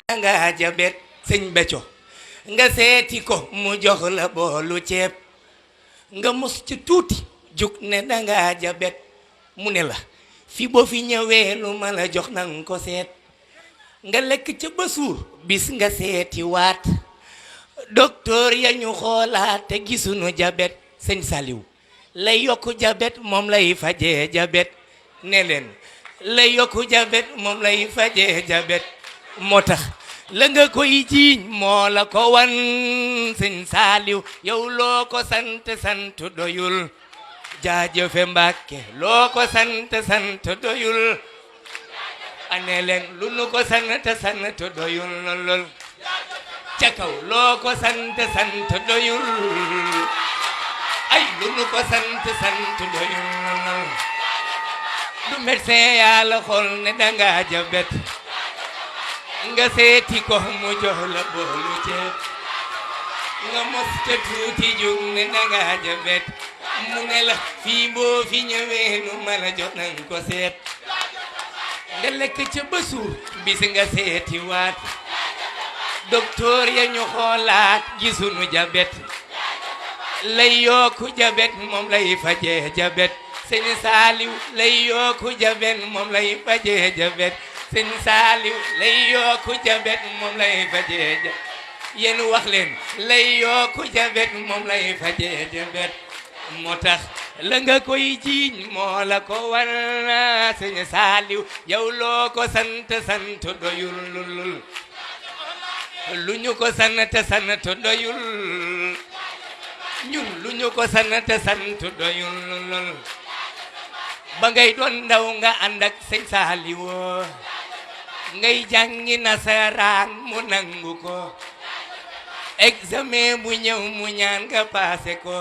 nga jabet sëñ Béthio nga seeti ko mu jox la boolu ceeb nga mos ci tuuti jug ne danga jabet mu ne la fi boo fi ñëwee lu ma la jox nang ko seet nga lekk ca ba suur bis nga seeti waat docteur ya ñu xoolaat te gisuñu jabet sëñ Saliou lay yokku jabet moom lay fajee jabet ne leen lay yokku jabet moom lay fajee jabet moo tax la nga koy jiiñ moo la ko wan sëñ Saliou yow loo ko sant sant doyul jaajëfe Mbàkke loo ko sant sant doyul ane leen lu nu ko sant sant doyul lool ca kaw loo ko sant sant doyul ay lu nu ko sant sant doyul lool du médecin yàlla xool ne danga jabet nga seeti ko mu jox la boolu ceeb nga mos ca tuuti jug ne danga jabet mu ne la fii boo fi ñëwee nu ma la jot nang ko seet nga lekk ca ba suur bis nga seeti waat docteur ya ñu xoolaat gisuñu jabet lay yokku jabet moom lay fajee jabet sëñ Saliou lay yokku jabet moom lay fajee jabet sëñ Saliou lay yokku jabet moom lay fajee jabet yéen wax leen lay yokku jabet moom lay fajee jabet moo tax la nga koy jiiñ moo la ko war sëñ Saliou yow loo ko sant sant doyul lu ñu ko sant sant doyul ñun lu ñu ko sant sant doyul ba ngay doon ndaw nga ànd ak sëñ Saliou ngay jàngi nasaraan mu nangu ko examen bu ñëw mu ñaan nga passé ko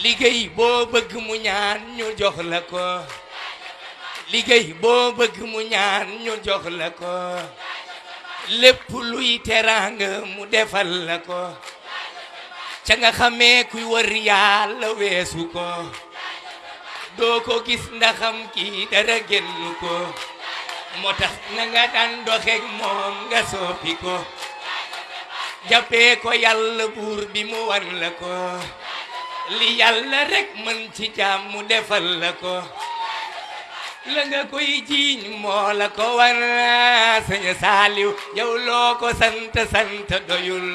liggéey boo bëgg mu ñaan ñu jox la ko liggéey boo bëgg mu ñaan ñu jox la ko lépp luy teraanga mu defal la ko ca nga xamee kuy wër yàlla weesu ko doo ko gis ndaxam kii dara génn ko moo tax na nga daan doxeek moom nga soppi ko jàppee ko yàlla buur bi mu wan la ko li yàlla rek mën ci jaam mu defal la ko la nga koy jiiñ moo la ko war sëñ Saliou yow loo ko sant sant doyul